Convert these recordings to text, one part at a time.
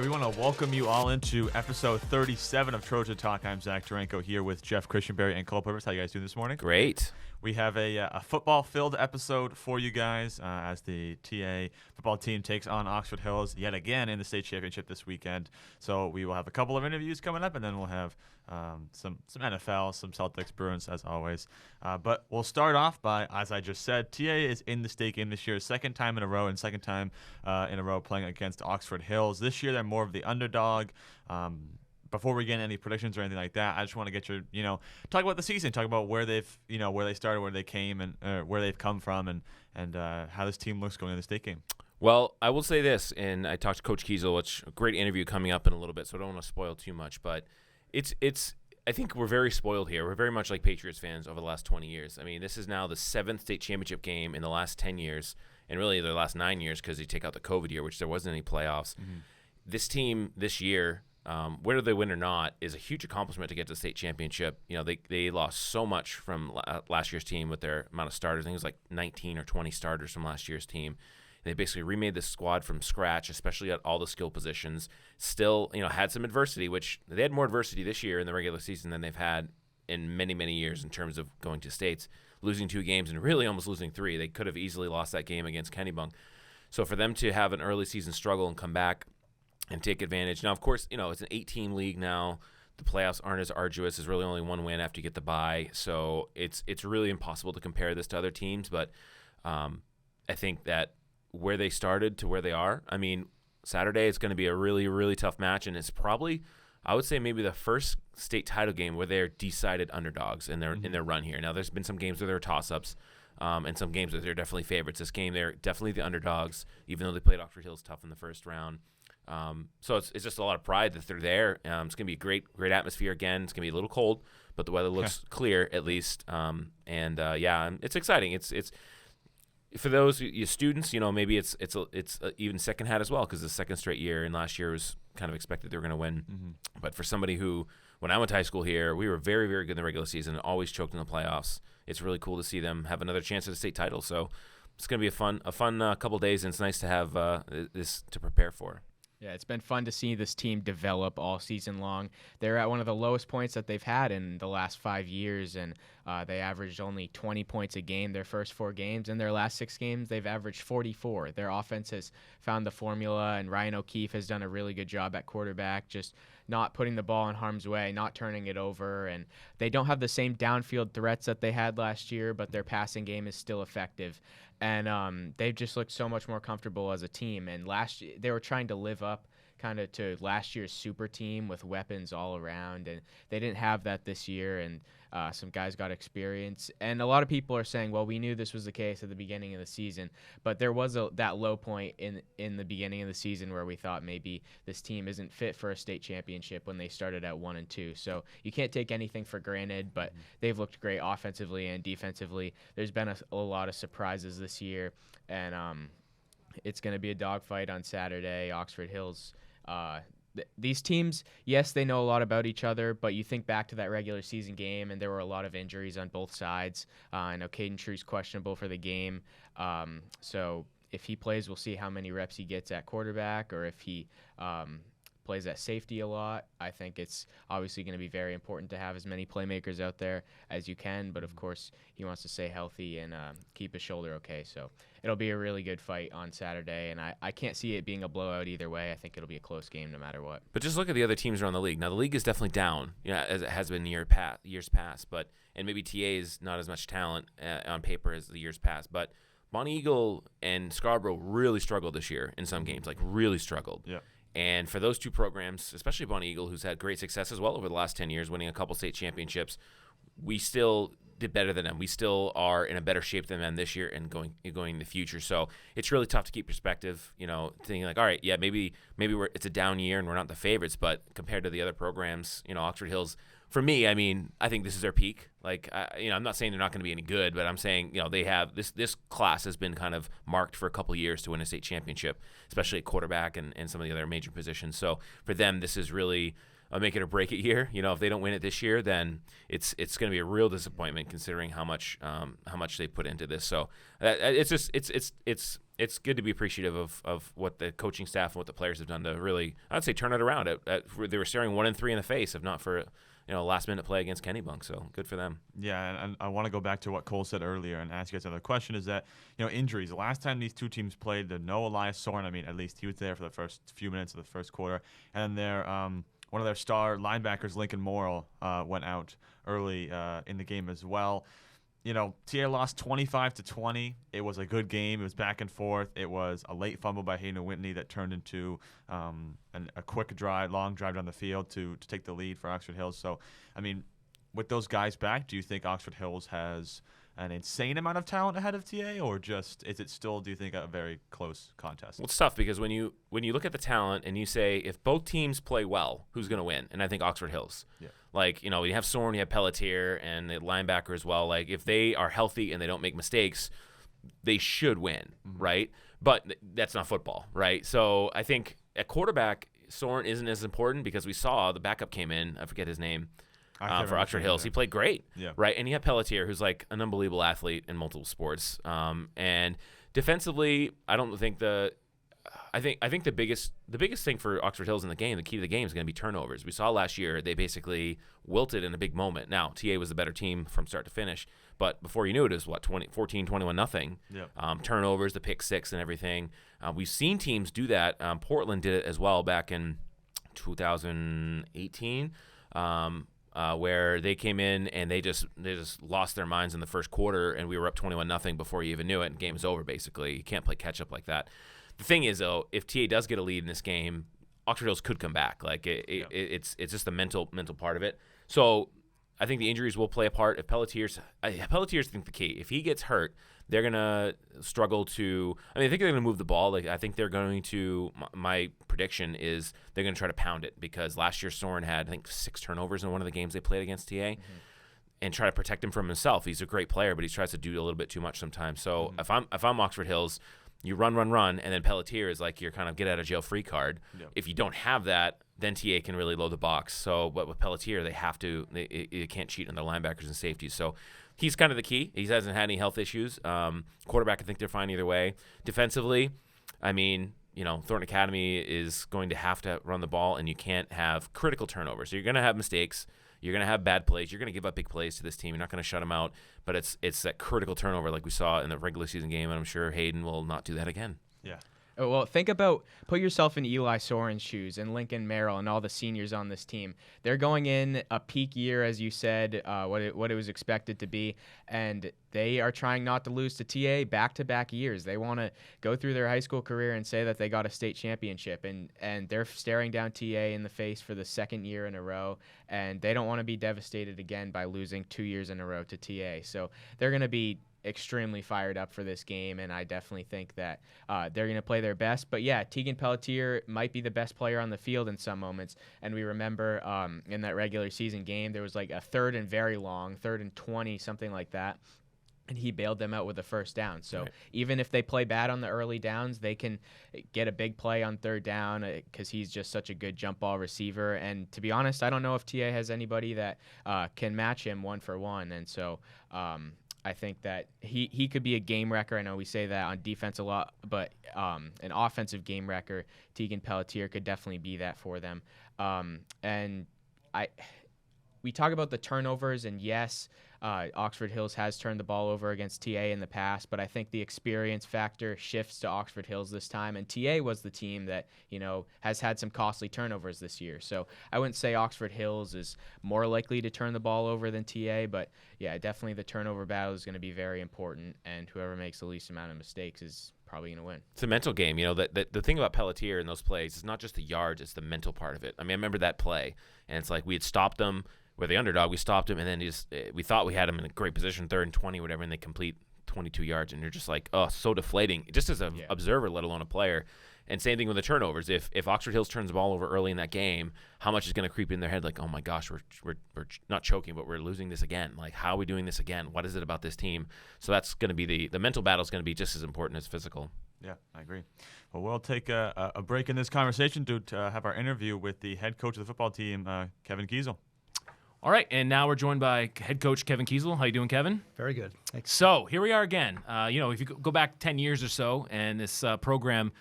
Hey, we want to welcome you all into episode 37 of Trojan Talk. I'm Zach Duranko here with Jeff Christianberry and Cole Purvis. How you guys doing this morning? Great. We have a football-filled episode for you guys as the TA football team takes on Oxford Hills yet again in the state championship this weekend. So we will have a couple of interviews coming up, and then we'll have some NFL, some Celtics, Bruins, as always. But we'll start off by, as I just said, TA is in the state game this year, second time in a row playing against Oxford Hills. This year they're more of the underdog. Before we get into any predictions or anything like that, I just want to get your, talk about the season, talk about where they've, where they started, where they came, and where they've come from, and how this team looks going in the state game. Well, I will say this, and I talked to Coach Kiesel, which a great interview coming up in a little bit, so I don't want to spoil too much, but I think we're very spoiled here. We're very much like Patriots fans over the last 20 years. I mean, this is now the 7th state championship game in the last 10 years, and really the last 9 years because you take out the COVID year, which there wasn't any playoffs. Mm-hmm. This team this year, whether they win or not, is a huge accomplishment to get to the state championship. They lost so much from last year's team with their amount of starters. I think it was like 19 or 20 starters from last year's team. They basically remade the squad from scratch, especially at all the skill positions. Still, had some adversity, which they had more adversity this year in the regular season than they've had in many, many years in terms of going to states, losing 2 games and really almost losing 3. They could have easily lost that game against Kennebunk. So for them to have an early season struggle and come back and take advantage. Now, of course, it's an 8-team league now. The playoffs aren't as arduous. There's really only one win after you get the bye. So it's really impossible to compare this to other teams. But I think that where they started to where they are, I mean, Saturday is going to be a really, really tough match. And it's probably, I would say, maybe the first state title game where they're decided underdogs in their run here. Now, there's been some games where there are toss-ups. And some games where they're definitely favorites. This game, they're definitely the underdogs, even though they played Oxford Hills tough in the first round. So it's just a lot of pride that they're there. It's going to be a great atmosphere again. It's going to be a little cold, but the weather looks clear at least. It's exciting. It's for those you students, maybe it's even second hat as well because it's the second straight year, and last year was kind of expected they were going to win. Mm-hmm. But for somebody who, when I went to high school here, we were very, very good in the regular season and always choked in the playoffs. It's really cool to see them have another chance at a state title. So it's going to be a fun couple days, and it's nice to have this to prepare for. Yeah, it's been fun to see this team develop all season long. They're at one of the lowest points that they've had in the last 5 years, and they averaged only 20 points a game their first 4 games. In their last 6 games, they've averaged 44. Their offense has found the formula, and Ryan O'Keefe has done a really good job at quarterback, just not putting the ball in harm's way, not turning it over. And they don't have the same downfield threats that they had last year, but their passing game is still effective. And they've just looked so much more comfortable as a team. And last year, they were trying to live up kind of to last year's super team with weapons all around, and they didn't have that this year. And some guys got experience, and a lot of people are saying, well, we knew this was the case at the beginning of the season, but there was that low point in the beginning of the season where we thought maybe this team isn't fit for a state championship when they started at 1-2. So you can't take anything for granted, but they've looked great offensively and defensively. There's been a lot of surprises this year, and it's going to be a dogfight on Saturday. Oxford Hills, these teams, yes, they know a lot about each other, but you think back to that regular season game, and there were a lot of injuries on both sides. I know Caden True's questionable for the game, so if he plays, we'll see how many reps he gets at quarterback, or if he plays at safety a lot. I think it's obviously going to be very important to have as many playmakers out there as you can, but of course he wants to stay healthy and keep his shoulder okay. So it'll be a really good fight on Saturday, and I can't see it being a blowout either way. I think it'll be a close game no matter what. But just look at the other teams around the league. Now the league is definitely down, as it has been years past, and maybe TA is not as much talent on paper as the years past, but Bonnie Eagle and Scarborough really struggled this year in some games, like really struggled. Yeah. And for those two programs, especially Bonnie Eagle, who's had great success as well over the last 10 years, winning a couple state championships, we still did better than them. We still are in a better shape than them this year and going in the future. So it's really tough to keep perspective, thinking like, all right, yeah, maybe it's a down year and we're not the favorites, but compared to the other programs, Oxford Hills, for me, I mean, I think this is their peak. Like, I'm not saying they're not going to be any good, but I'm saying, they have this class has been kind of marked for a couple years to win a state championship, especially at quarterback and some of the other major positions. So for them, this is really a make it or break it year. If they don't win it this year, then it's going to be a real disappointment considering how much they put into this. So it's it's good to be appreciative of what the coaching staff and what the players have done to really, I'd say, turn it around. They were staring 1-3 in the face, if not for last minute play against Kennebunk. So good for them. Yeah, and I want to go back to what Cole said earlier and ask you guys another question. Is that injuries? The last time these two teams played, no Elias Soren. I mean, at least he was there for the first few minutes of the first quarter, and then one of their star linebackers, Lincoln Morrill, went out early in the game as well. TA lost 25-20. It was a good game. It was back and forth. It was a late fumble by Hayden Whitney that turned into a quick drive, long drive down the field to take the lead for Oxford Hills. So, I mean, with those guys back, do you think Oxford Hills has an insane amount of talent ahead of TA, or just is it still, do you think, a very close contest? Well, it's tough because when you look at the talent and you say if both teams play well, who's going to win? And I think Oxford Hills. Yeah. Like, you have Soren, you have Pelletier, and the linebacker as well. Like, if they are healthy and they don't make mistakes, they should win, right? But that's not football, right? So I think at quarterback, Soren isn't as important because we saw the backup came in. I forget his name. For Oxford Hills. He played great, right? And you have Pelletier, who's like an unbelievable athlete in multiple sports. And defensively, I don't think I think the biggest thing for Oxford Hills in the game, the key to the game, is going to be turnovers. We saw last year they basically wilted in a big moment. Now, TA was the better team from start to finish, but before you knew it, it was 14, 21, nothing. Turnovers, the pick six and everything. We've seen teams do that. Portland did it as well back in 2018. Where they came in and they just lost their minds in the first quarter, and we were up 21-0 before you even knew it, and game was over basically. You can't play catch up like that. The thing is, though, if TA does get a lead in this game, Oxford Hills could come back. Like it's just the mental part of it. So I think the injuries will play a part. If Pelletier's think the key. If he gets hurt, they're gonna struggle to. I mean, I think they're gonna move the ball. Like I think they're going to. My prediction is they're gonna try to pound it because last year Soren had I think 6 turnovers in one of the games they played against TA, and try to protect him from himself. He's a great player, but he tries to do a little bit too much sometimes. So if I'm Oxford Hills, you run, and then Pelletier is like your kind of get out of jail free card. Yep. If you don't have that, then TA can really load the box. So, but with Pelletier, they have to. They can't cheat on their linebackers and safeties. So. He's kind of the key. He hasn't had any health issues. Quarterback, I think they're fine either way. Defensively, I mean, Thornton Academy is going to have to run the ball, and you can't have critical turnovers. So you're going to have mistakes. You're going to have bad plays. You're going to give up big plays to this team. You're not going to shut them out. But it's that critical turnover like we saw in the regular season game, and I'm sure Hayden will not do that again. Yeah. Well, put yourself in Eli Soren's shoes and Lincoln Merrill and all the seniors on this team. They're going in a peak year, as you said, what it was expected to be, and they are trying not to lose to TA back-to-back years. They want to go through their high school career and say that they got a state championship, and they're staring down TA in the face for the second year in a row, and they don't want to be devastated again by losing 2 years in a row to TA. So they're going to be extremely fired up for this game, and I definitely think that they're going to play their best. But yeah, Tegan Pelletier might be the best player on the field in some moments, and we remember in that regular season game there was like a 3rd and very long, 3rd and 20, something like that, and he bailed them out with a first down. So even if they play bad on the early downs, they can get a big play on 3rd down because he's just such a good jump ball receiver. And to be honest, I don't know if TA has anybody that can match him 1-for-1, and so I think that he could be a game wrecker. I know we say that on defense a lot, but an offensive game wrecker, Tegan Pelletier could definitely be that for them. And we talk about the turnovers, and yes, Oxford Hills has turned the ball over against TA in the past, but I think the experience factor shifts to Oxford Hills this time, and TA was the team that has had some costly turnovers this year. So I wouldn't say Oxford Hills is more likely to turn the ball over than TA, but yeah, definitely the turnover battle is going to be very important, and whoever makes the least amount of mistakes is probably going to win. It's a mental game. The thing about Pelletier in those plays is not just the yards, it's the mental part of it. I mean, I remember that play, and it's like we had stopped them. We're the underdog. We stopped him, and then we thought we had him in a great position, 3rd and 20, whatever, and they complete 22 yards, and you're just like, oh, so deflating, just as an observer, let alone a player. And same thing with the turnovers. If Oxford Hills turns the ball over early in that game, how much is going to creep in their head? Like, oh my gosh, we're not choking, but we're losing this again. Like, how are we doing this again? What is it about this team? So that's going to be the mental battle is going to be just as important as physical. Yeah, I agree. Well, we'll take a break in this conversation to have our interview with the head coach of the football team, Kevin Kezal. All right, and now we're joined by head coach Kevin Kezal. How you doing, Kevin? Very good. Thanks. So here we are again. If you go back 10 years or so, and this program,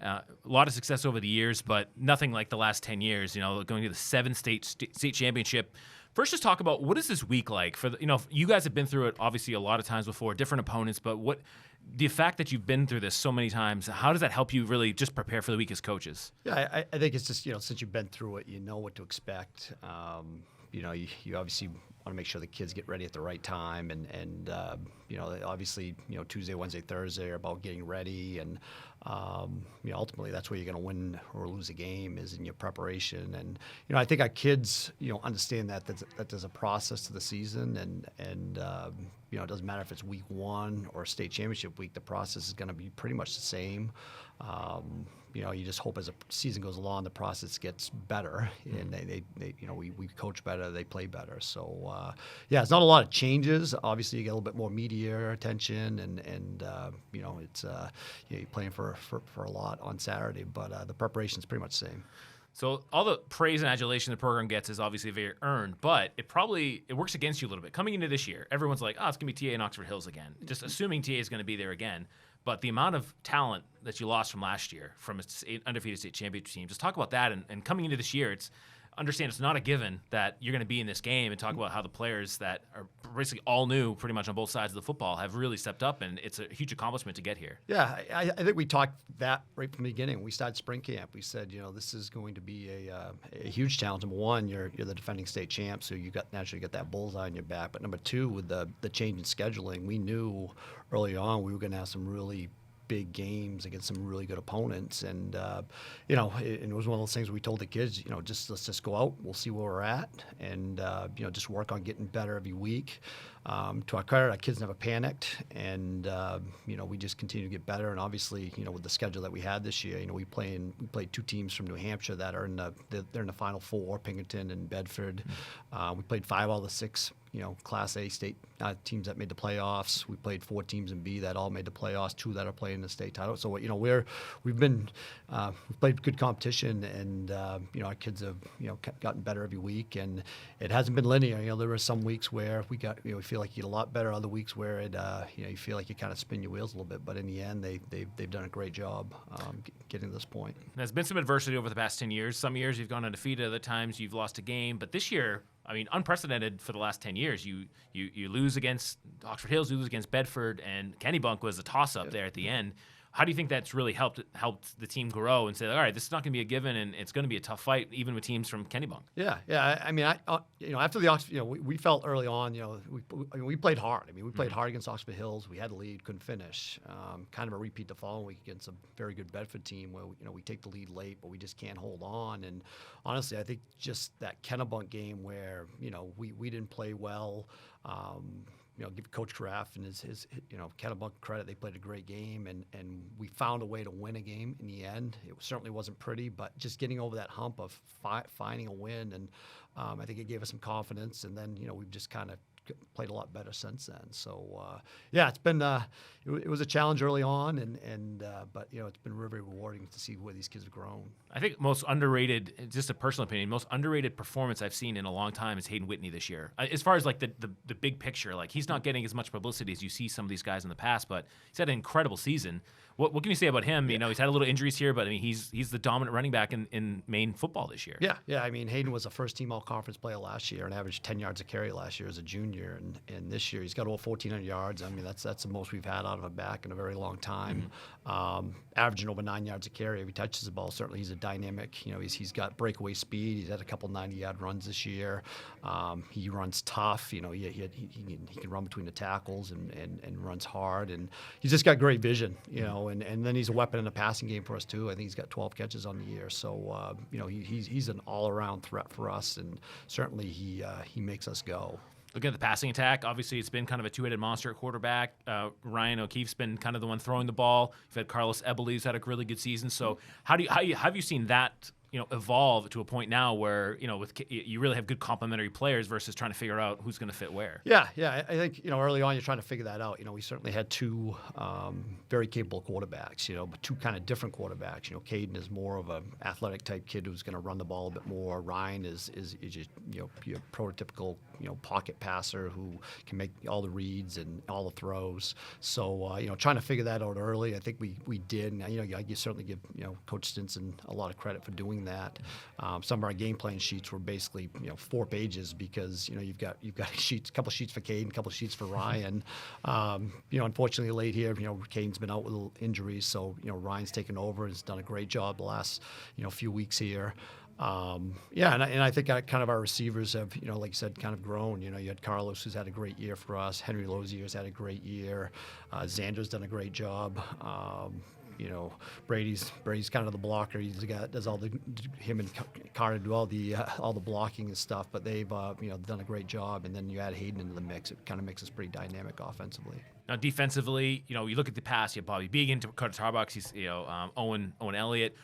a lot of success over the years, but nothing like the last 10 years. Going to the 7-state championship. First, just talk about what is this week like for you guys have been through it obviously a lot of times before, different opponents, but what the fact that you've been through this so many times, how does that help you really just prepare for the week as coaches? Yeah, I think it's just since you've been through it, you know what to expect. You obviously want to make sure the kids get ready at the right time, and obviously Tuesday, Wednesday, Thursday are about getting ready, and ultimately that's where you're going to win or lose a game is in your preparation. And I think our kids understand that there's a process to the season, and it doesn't matter if it's week 1 or state championship week, the process is going to be pretty much the same. You just hope as the season goes along, the process gets better, and we coach better, they play better. So it's not a lot of changes. Obviously, you get a little bit more media attention, and it's you're playing for a lot on Saturday, but the preparation is pretty much the same. So all the praise and adulation the program gets is obviously very earned, but it works against you a little bit. Coming into this year, everyone's like, it's going to be TA and Oxford Hills again. Just assuming TA is going to be there again. But the amount of talent that you lost from last year from an undefeated state championship team, just talk about that. And coming into this year, understand it's not a given that you're going to be in this game, and talk about how the players that are basically all new pretty much on both sides of the football have really stepped up, and it's a huge accomplishment to get here. Yeah, I think we talked that right from the beginning. We started spring camp. We said, this is going to be a huge challenge. Number one, you're the defending state champ, so you naturally get that bullseye on your back. But number two, with the change in scheduling, we knew early on we were going to have some really big games against some really good opponents, and it was one of those things we told the kids, let's just go out, we'll see where we're at, and just work on getting better every week. To our credit, our kids never panicked, and we just continue to get better. And obviously, with the schedule that we had this year, we played 2 teams from New Hampshire that are they're in the Final Four, Pinkerton and Bedford. We played 5 out of the 6. Class A state teams that made the playoffs. We played 4 teams in B that all made the playoffs, 2 that are playing the state title. So we've played good competition, and our kids have gotten better every week, and it hasn't been linear. There were some weeks where we feel like you get a lot better, other weeks where you feel like you kind of spin your wheels a little bit. But in the end, they've done a great job getting to this point. There's been some adversity over the past 10 years. Some years you've gone undefeated, other times you've lost a game, but this year, unprecedented for the last 10 years. You lose against Oxford Hills, you lose against Bedford, and Kennebunk was a toss-up there at the end. How do you think that's really helped the team grow and say, all right, this is not going to be a given, and it's going to be a tough fight, even with teams from Kennebunk? Yeah. After the Oxford, we felt early on, we played hard. We played hard against Oxford Hills. We had the lead, couldn't finish. Kind of a repeat the following week against a very good Bedford team where we take the lead late, but we just can't hold on. And honestly, I think just that Kennebunk game where we didn't play well. Give Coach Caraff and his Kennebunk credit. They played a great game, and we found a way to win a game in the end. It certainly wasn't pretty, but just getting over that hump of finding a win, and I think it gave us some confidence. And then we've just kind of played a lot better since then. So it's been it was a challenge early on, but it's been really rewarding to see where these kids have grown. I think most underrated, just a personal opinion, most underrated performance I've seen in a long time is Hayden Whitney this year. As far as like the big picture, like he's not getting as much publicity as you see some of these guys in the past, but he's had an incredible season. What can you say about him? He's had a little injuries here, but he's the dominant running back in Maine football this year. Yeah. Hayden was a first-team all-conference player last year and averaged 10 yards a carry last year as a junior, and this year he's got over 1,400 yards. That's the most we've had out of a back in a very long time. Averaging over 9 yards a carry every touches the ball. Certainly, he's a dynamic. He's got breakaway speed. He's had a couple 90-yard runs this year. He runs tough. He can run between the tackles and runs hard, and he's just got great vision. And then he's a weapon in the passing game for us too. I think he's got 12 catches on the year. So he's an all-around threat for us, and certainly he makes us go. Looking at the passing attack, obviously it's been kind of a 2-headed monster at quarterback. Ryan O'Keefe's been kind of the one throwing the ball. You've had Carlos Ebele, who's had a really good season. So how have you seen that evolve to a point now where you really have good complementary players versus trying to figure out who's going to fit where. Yeah. I think early on you're trying to figure that out. We certainly had two very capable quarterbacks. But two kind of different quarterbacks. Caden is more of an athletic type kid who's going to run the ball a bit more. Ryan is just your prototypical pocket passer who can make all the reads and all the throws. So trying to figure that out early, I think we did. And you certainly give Coach Stinson a lot of credit for doing that. Some of our game plan sheets were basically 4 pages because you've got a couple sheets for Caden, a couple sheets for Ryan. Unfortunately late here, Caden's been out with injuries, so Ryan's taken over and has done a great job the last few weeks here. And I think kind of our receivers have, like you said, kind of grown. You had Carlos, who's had a great year for us. Henry Lozier's had a great year. Xander's done a great job. Brady's kind of the blocker. He's the guy that does him and Carter do all the blocking and stuff. But they've done a great job. And then you add Hayden into the mix. It kind of makes us pretty dynamic offensively. Now defensively, you look at the pass. You have Bobby Began, Carter Tarbox. He's Owen Elliott.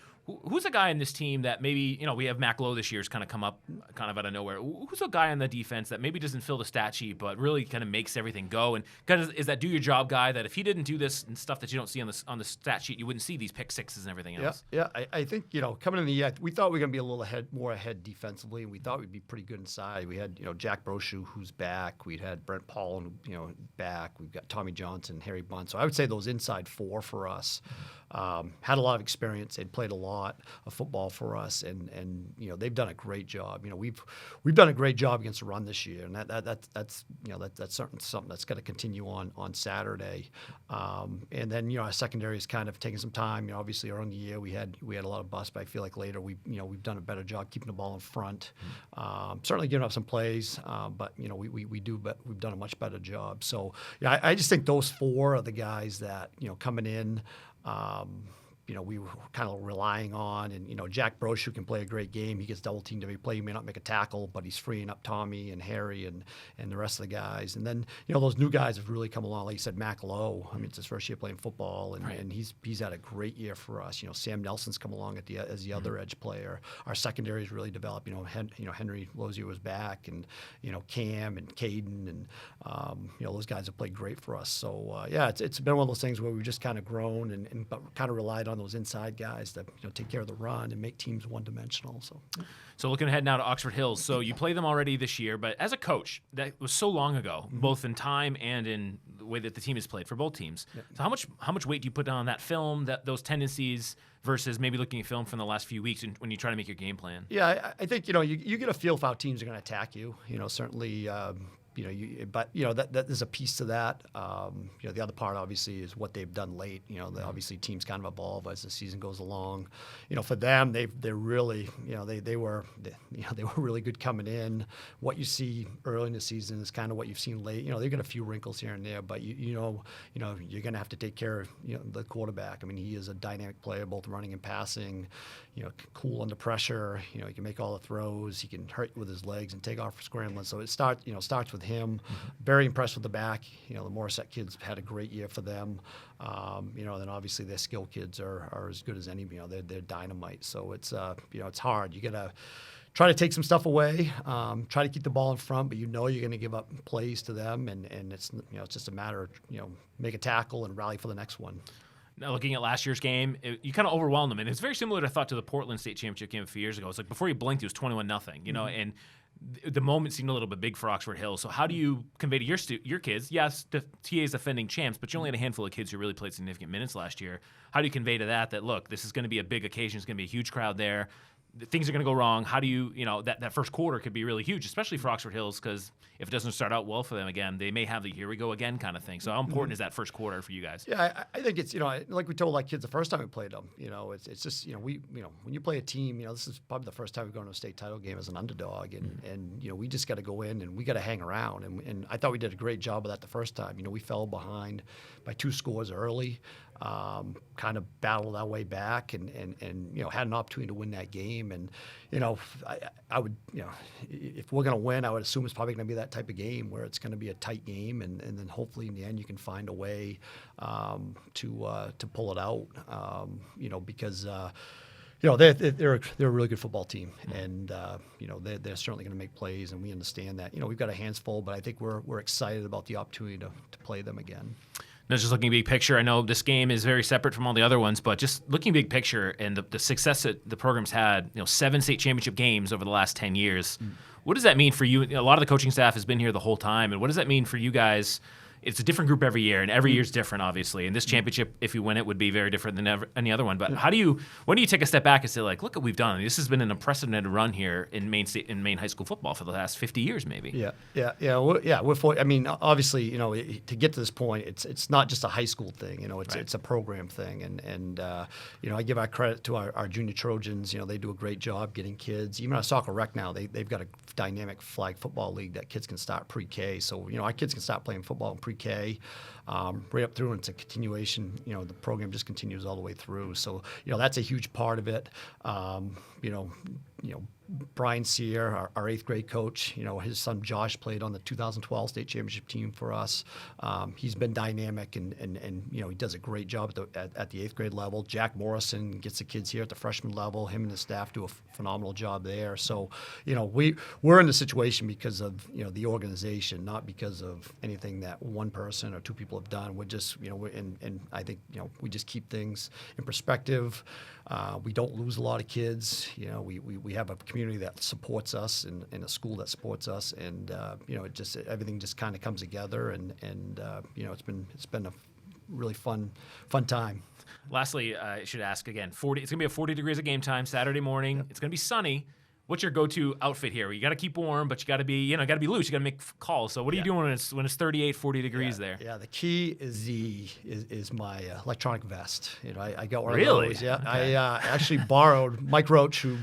Who's a guy in this team that maybe, we have Mac Lowe this year has kind of come up kind of out of nowhere. Who's a guy on the defense that maybe doesn't fill the stat sheet, but really kind of makes everything go? And kind of is that do your job guy that if he didn't do this and stuff that you don't see on the stat sheet, you wouldn't see these pick sixes and everything else? Yeah. I think, coming in the year, we thought we were going to be a little more ahead defensively, and we thought we'd be pretty good inside. We had, Jack Broshu, who's back. We'd had Brent Paul, back. We've got Tommy Johnson, Harry Bunn. So I would say those inside 4 for us had a lot of experience. They'd played a lot of football for us, and they've done a great job. We've done a great job against the run this year, and that's certainly something that's got to continue on Saturday. And then our secondary is kind of taking some time. Obviously early in the year we had a lot of busts, but I feel like later we've done a better job keeping the ball in front. Certainly giving up some plays, but we've done a much better job. So I just think those 4 are the guys that coming in. We were kind of relying on, and Jack Broshu can play a great game. He gets double teamed every play. He may not make a tackle, but he's freeing up Tommy and Harry and the rest of the guys. And then those new guys have really come along. Like you said, Mac Lowe. I mean, it's his first year playing football, and he's had a great year for us. Sam Nelson's come along as the other edge player. Our secondary has really developed. Henry Lozier was back, and Cam and Caden, and those guys have played great for us. So it's been one of those things where we've just kind of grown but kind of relied on those inside guys that take care of the run and make teams one-dimensional. So looking ahead now to Oxford Hills. So you played them already this year, but as a coach, that was so long ago, both in time and in the way that the team has played for both teams. Yeah. So how much weight do you put on that film, those tendencies, versus maybe looking at film from the last few weeks when you try to make your game plan? Yeah, I think you get a feel for how teams are going to attack you. Certainly. But there's a piece to that. The other part obviously is what they've done late. Obviously teams kind of evolve as the season goes along. For them, they're really, they were really good coming in. What you see early in the season is kind of what you've seen late. They got a few wrinkles here and there, but you're going to have to take care of the quarterback. I mean, he is a dynamic player, both running and passing. Cool under pressure. He can make all the throws. He can hurt you with his legs and take off for scrambling. So it starts with him. Very impressed with the back. The Morissette kids had a great year for them. Then obviously their skill kids are as good as any. They're dynamite. So it's it's hard. You gotta try to take some stuff away. Try to keep the ball in front, but you're going to give up plays to them, and it's it's just a matter of make a tackle and rally for the next one. Now, looking at last year's game, you kind of overwhelmed them, and it's very similar, I thought, to the Portland State Championship game a few years ago. It's like before you blinked, it was 21-0, and the moment seemed a little bit big for Oxford Hills. So how do you convey to your kids, yes, the TA is defending champs, but you only had a handful of kids who really played significant minutes last year. How do you convey to that, look, this is going to be a big occasion, it's going to be a huge crowd there, things are going to go wrong. How do you, that first quarter could be really huge, especially for Oxford Hills, because if it doesn't start out well for them again, they may have the here we go again kind of thing. So how important is that first quarter for you guys? Yeah, I think it's, like we told our kids the first time we played them, it's just, when you play a team, this is probably the first time we've gone to a state title game as an underdog, and we just got to go in and we got to hang around. And I thought we did a great job of that the first time. We fell behind by 2 scores early. Kind of battled our way back and had an opportunity to win that game. And I would if we're going to win, I would assume it's probably going to be that type of game where it's going to be a tight game, and then hopefully in the end you can find a way to pull it out. Because they're a really good football team, and they're certainly going to make plays, and we understand that. We've got our hands full, but I think we're excited about the opportunity to play them again. Now, just looking big picture, I know this game is very separate from all the other ones, but just looking big picture and the success that the program's had, 7 state championship games over the last 10 years. What does that mean for you? A lot of the coaching staff has been here the whole time, and what does that mean for you guys? It's a different group every year, and every year's different, obviously. And this championship, if you win it, would be very different than any other one. But when do you take a step back and say, like, look what we've done? This has been an unprecedented run here in Maine high school football for the last 50 years, maybe. Obviously, to get to this point, it's not just a high school thing. It's a program thing, and I give our credit to our junior Trojans. They do a great job getting kids. Even our soccer rec now, they've got a dynamic flag football league that kids can start pre-K. So our kids can start playing football in pre-K, right up through, and it's a continuation. The program just continues all the way through. So that's a huge part of it. Brian Sear, our 8th grade coach, his son Josh played on the 2012 state championship team for us. He's been dynamic, and he does a great job at the 8th grade level. Jack Morrison gets the kids here at the freshman level. Him and his staff do a phenomenal job there. So we're in the situation because of the organization, not because of anything that one person or 2 people have done. We're just and I think we just keep things in perspective. We don't lose a lot of kids. We have a community that supports us and a school that supports us, and everything just kind of comes together, and it's been a really fun time. Lastly, I should ask again. It's going to be 40 degrees at game time Saturday morning. Yep. It's going to be sunny. What's your go-to outfit here? You got to keep warm, but you got to be, got to be loose. You got to make calls. So what are you doing when it's 38, 40 degrees there? Yeah, the key is my electronic vest. I got one really? of those. Yeah, okay. I actually borrowed Mike Roach, who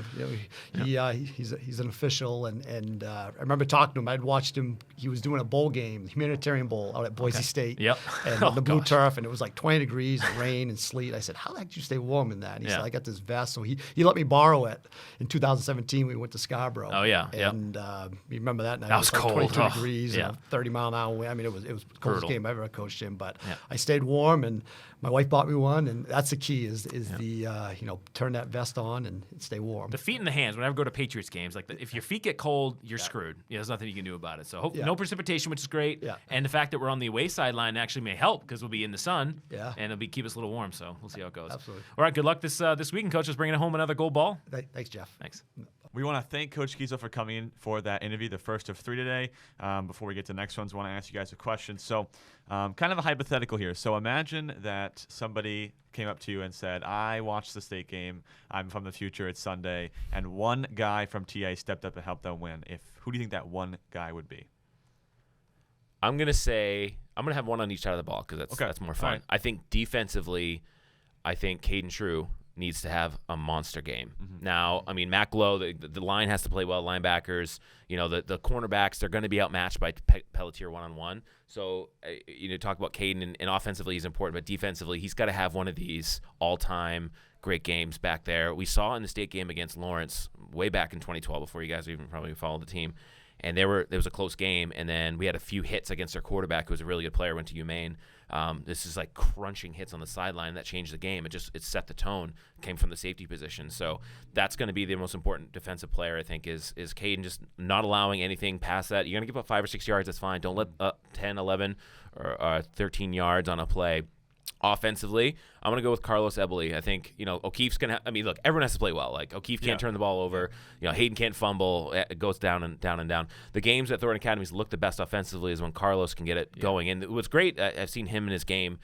he's an official, and I remember talking to him. I'd watched him. He was doing a bowl game, the humanitarian bowl out at Boise State. Yep. And the blue turf, and it was like 20 degrees, and rain and sleet. I said, "How the heck did you stay warm in that?" And he said, "I got this vest." So he let me borrow it. In 2017, we went to Scarborough. Oh yeah, and you remember that night? That was like cold. 22 degrees, and a 30-mile-an-hour wind. I mean, it was the coldest Brutal. game I've ever coached in. But I stayed warm, and my wife bought me one, and that's the key: is the turn that vest on and stay warm. The feet and the hands. Whenever I go to Patriots games, if your feet get cold, you're screwed. There's nothing you can do about it. So no precipitation, which is great. Yeah. And the fact that we're on the away sideline actually may help because we'll be in the sun. Yeah. And it'll keep us a little warm. So we'll see how it goes. Absolutely. All right. Good luck this weekend, Coach. Just bringing home another gold ball. Thanks, Jeff. Thanks. We want to thank Coach Kiesel for coming in for that interview, the first of 3 today. Before we get to the next ones, I want to ask you guys a question. So kind of a hypothetical here. So imagine that somebody came up to you and said, I watched the state game. I'm from the future. It's Sunday. And one guy from TA stepped up and helped them win. Who do you think that one guy would be? I'm going to have one on each side of the ball because that's more fun. Right. I think defensively, Caden True needs to have a monster game. Mm-hmm. Now, I mean, Matt Glow, the line has to play well, linebackers, the cornerbacks, they're going to be outmatched by Pelletier one-on-one. So, talk about Caden, and offensively he's important, but defensively he's got to have one of these all-time great games back there. We saw in the state game against Lawrence way back in 2012 before you guys even probably followed the team. And there was a close game, and then we had a few hits against our quarterback, who was a really good player, went to UMaine. This is like crunching hits on the sideline that changed the game. It set the tone. Came from the safety position, so that's going to be the most important defensive player. I think is Caden, just not allowing anything past that. You're going to give up 5 or 6 yards, that's fine. Don't let 10, 11, or 13 yards on a play. Offensively, I'm going to go with Carlos Eberle. I think, O'Keefe's going to – look, everyone has to play well. Like, O'Keefe can't turn the ball over. Hayden can't fumble. It goes down and down and down. The games that Thornton Academies look the best offensively is when Carlos can get it going. And what's great, I've seen him in his game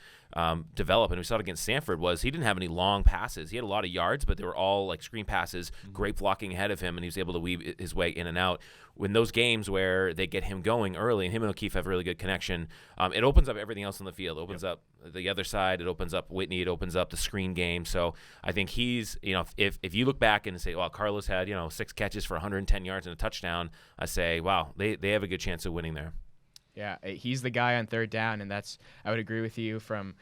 develop, and we saw it against Sanford, was he didn't have any long passes. He had a lot of yards, but they were all like screen passes, great blocking ahead of him, and he was able to weave his way in and out. When those games where they get him going early, and him and O'Keefe have a really good connection, it opens up everything else on the field. It opens up the other side. It opens up Whitney. It opens up the screen game. So I think he's, if you look back and say, well, Carlos had, 6 catches for 110 yards and a touchdown, I say, wow, they have a good chance of winning there. Yeah, he's the guy on third down, and I would agree with you from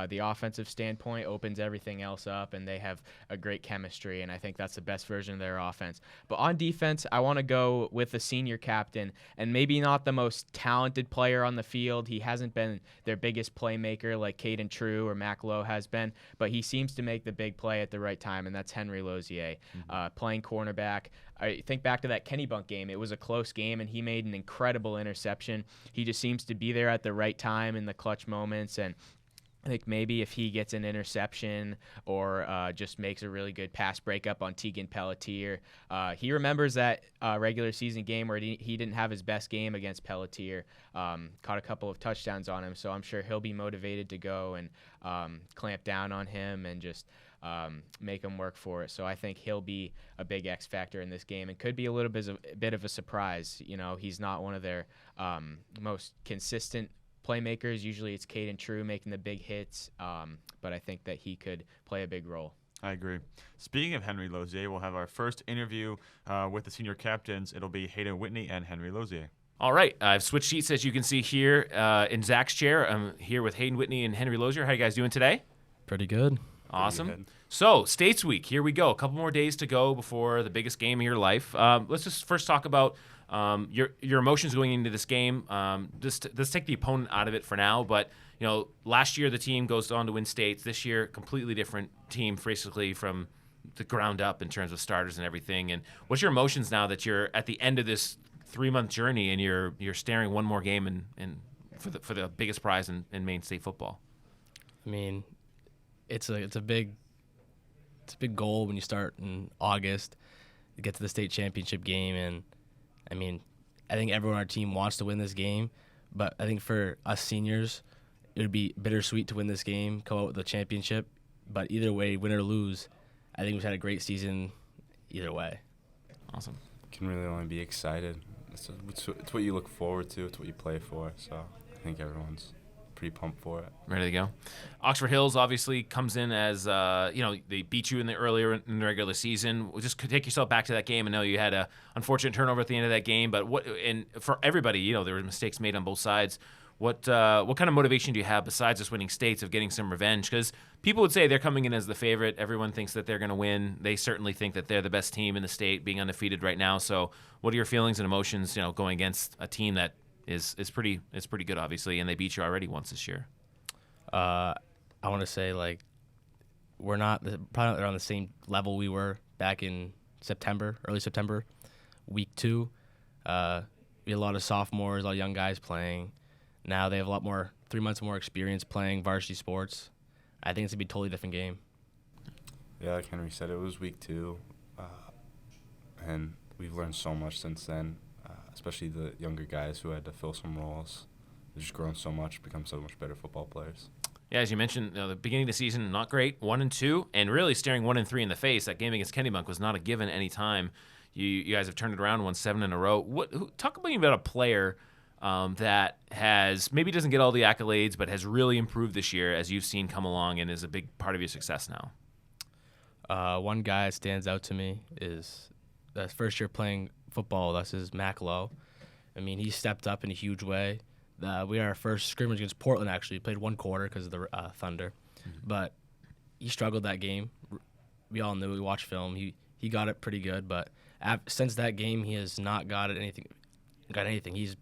the offensive standpoint, opens everything else up, and they have a great chemistry, and I think that's the best version of their offense. But on defense, I want to go with the senior captain, and maybe not the most talented player on the field. He hasn't been their biggest playmaker like Caden True or Mac Lowe has been, but he seems to make the big play at the right time, and that's Henry Lozier, playing cornerback. I think back to that Kennebunk game. It was a close game, and he made an incredible interception. He just seems to be there at the right time in the clutch moments, and I think maybe if he gets an interception or just makes a really good pass breakup on Tegan Pelletier, he remembers that regular season game where he didn't have his best game against Pelletier, caught a couple of touchdowns on him, so I'm sure he'll be motivated to go and clamp down on him and just make him work for it. So I think he'll be a big X factor in this game and could be a little bit of a surprise. You know, he's not one of their most consistent playmakers. Usually it's Caden True making the big hits, but I think that he could play a big role. I agree. Speaking of Henry Lozier, we'll have our first interview with the senior captains. It'll be Hayden Whitney and Henry Lozier. All right, I've switched seats, as you can see here in Zach's chair. I'm here with Hayden Whitney and Henry Lozier. How you guys doing today? Pretty good. Awesome. So, States Week, here we go. A couple more days to go before the biggest game of your life. Let's just first talk about your emotions going into this game. Let's take the opponent out of it for now. But, you know, last year the team goes on to win states. This year, completely different team, basically from the ground up in terms of starters and everything. And what's your emotions now that you're at the end of this 3-month journey and you're staring one more game and for the biggest prize in Maine State football? I mean, it's a big goal when you start in August to get to the state championship game, and I mean, I think everyone on our team wants to win this game, but I think for us seniors, it would be bittersweet to win this game, come out with the championship. But either way, win or lose, I think we've had a great season either way. Awesome. Can really only be excited. It's what you look forward to. It's what you play for. So I think everyone's pretty pumped for it. Ready to go. Oxford Hills obviously comes in as they beat you in the regular season. Just take yourself back to that game. I know you had a unfortunate turnover at the end of that game, but for everybody, there were mistakes made on both sides. What kind of motivation do you have besides just winning states of getting some revenge? Because people would say they're coming in as the favorite. Everyone thinks that they're going to win. They certainly think that they're the best team in the state, being undefeated right now. So, what are your feelings and emotions, going against a team that is pretty good, obviously, and they beat you already once this year? I want to say we're not probably on the same level we were back in early September, week 2. We had a lot of sophomores, a lot of young guys playing. Now they have 3 months more experience playing varsity sports. I think it's gonna be a totally different game. Yeah, like Henry said, it was week 2, and we've learned so much since then. Especially the younger guys who had to fill some roles. They've just grown so much, become so much better football players. Yeah, as you mentioned, the beginning of the season, not great, 1-2, and really staring 1-3 in the face. That game against Kennebunk was not a given any time. You guys have turned it around, won 7 in a row. Talk about a player that maybe doesn't get all the accolades, but has really improved this year, as you've seen come along, and is a big part of your success now. One guy that stands out to me is the first year playing football with us is Mac Lowe. I mean, he stepped up in a huge way. We had our first scrimmage against Portland, actually. We played one quarter because of the Thunder. Mm-hmm. But he struggled that game. We all knew. We watched film. He got it pretty good. But since that game, he has not got anything. He's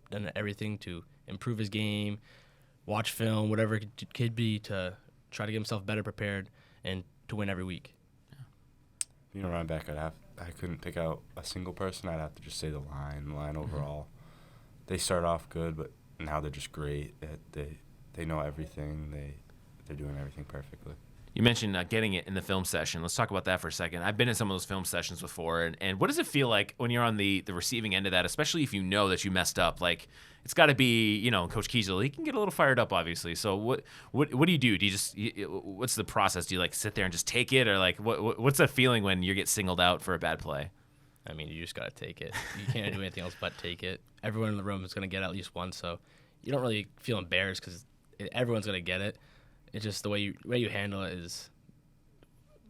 done everything to improve his game, watch film, whatever it could be, to try to get himself better prepared and to win every week. Being a running back, I couldn't pick out a single person. I'd have to just say the line overall. They start off good, but now they're just great. They know everything. They're doing everything perfectly. You mentioned getting it in the film session. Let's talk about that for a second. I've been in some of those film sessions before, and what does it feel like when you're on the receiving end of that, especially if you know that you messed up? Like, it's got to be, Coach Kiesel, he can get a little fired up, obviously. So what do you do? Do you just what's the process? Do you sit there and just take it, or what's that feeling when you get singled out for a bad play? I mean, you just got to take it. You can't do anything else but take it. Everyone in the room is going to get at least one, so you don't really feel embarrassed because everyone's going to get it. It's just the way you handle it is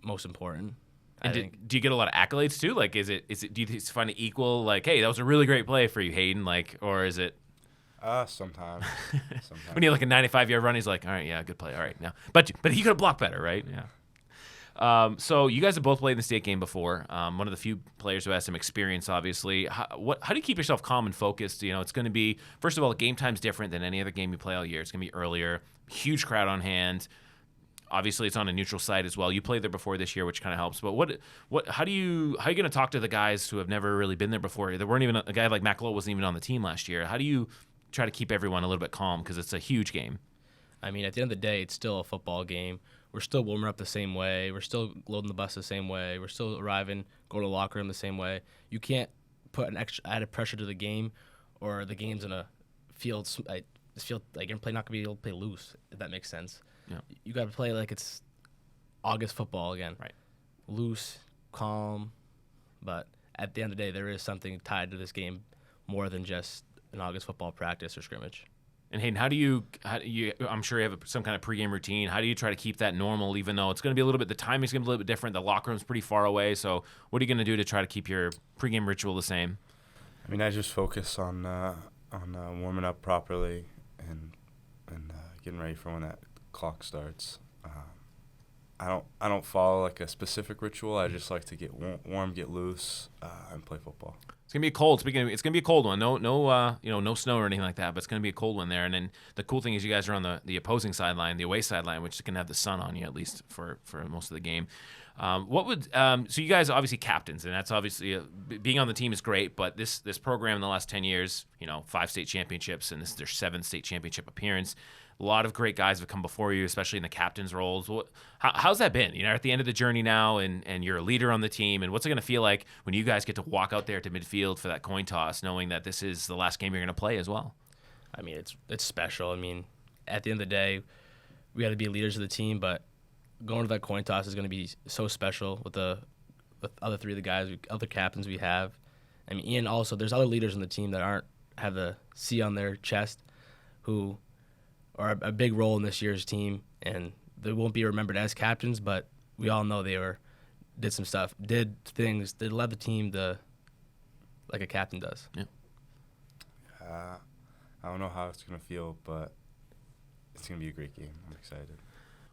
most important. And do you get a lot of accolades too? Do you find it equal? Hey, that was a really great play for you, Hayden. Or is it? Sometimes. When you like a 95-yard run, he's like, all right, yeah, good play. All right, now, but he could have blocked better, right? Yeah. So you guys have both played in the state game before. One of the few players who has some experience, obviously. How do you keep yourself calm and focused? You know, it's going to be, first of all, game time's different than any other game you play all year. It's going to be earlier, huge crowd on hand. Obviously, it's on a neutral site as well. You played there before this year, which kind of helps. But how are you going to talk to the guys who have never really been there before? There weren't even a guy like Mac Lowe wasn't even on the team last year. How do you try to keep everyone a little bit calm because it's a huge game? I mean, at the end of the day, it's still a football game. We're still warming up the same way. We're still loading the bus the same way. We're still arriving, going to the locker room the same way. You can't put an extra added pressure to the game, or the game's in a field. This field, like, you're not gonna be able to play loose. If that makes sense. Yeah. You got to play like it's August football again. Right. Loose, calm, but at the end of the day, there is something tied to this game more than just an August football practice or scrimmage. And Hayden, how do you? I'm sure you have some kind of pregame routine. How do you try to keep that normal, even though it's going to be a little bit? The timing's going to be a little bit different. The locker room's pretty far away. So, what are you going to do to try to keep your pregame ritual the same? I mean, I just focus on warming up properly and getting ready for when that clock starts. I don't follow like a specific ritual. I just like to get warm, get loose, and play football. It's gonna be cold. It's gonna be a cold one. No snow or anything like that. But it's gonna be a cold one there. And then the cool thing is you guys are on the opposing sideline, the away sideline, which can have the sun on you at least for most of the game. So you guys are obviously captains, and that's obviously being on the team is great. But this program in the last 10 years, 5 state championships, and this is their 7th state championship appearance. A lot of great guys have come before you, especially in the captain's roles. How's that been? You're at the end of the journey now, and you're a leader on the team. And what's it going to feel like when you guys get to walk out there to midfield for that coin toss, knowing that this is the last game you're going to play as well? I mean, it's special. I mean, at the end of the day, we got to be leaders of the team, but going to that coin toss is going to be so special with other 3 of the guys, other captains we have. I mean, Ian also, there's other leaders on the team that have the C on their chest who are a big role in this year's team, and they won't be remembered as captains, but we all know they did some stuff, did things, they led the team like a captain does. Yeah. I don't know how it's gonna feel, but it's gonna be a great game. I'm excited.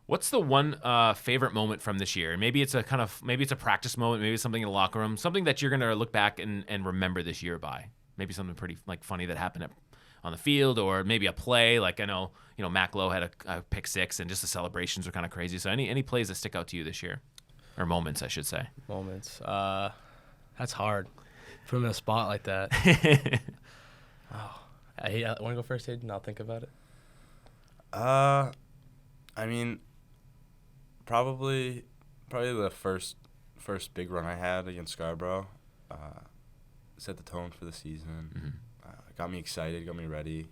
What's the one favorite moment from this year? Maybe it's a practice moment, maybe it's something in the locker room, something that you're gonna look back and remember this year by. Maybe something pretty funny that happened on the field, or maybe a play. Like I know, Mac Lowe had a pick 6, and just the celebrations were kind of crazy. So any plays that stick out to you this year, or moments, I should say. Moments. That's hard. Put him in a spot like that. I want to go first, Hayden? I'll think about it. I mean, probably the first big run I had against Scarborough set the tone for the season. Mm-hmm. Got me excited, got me ready.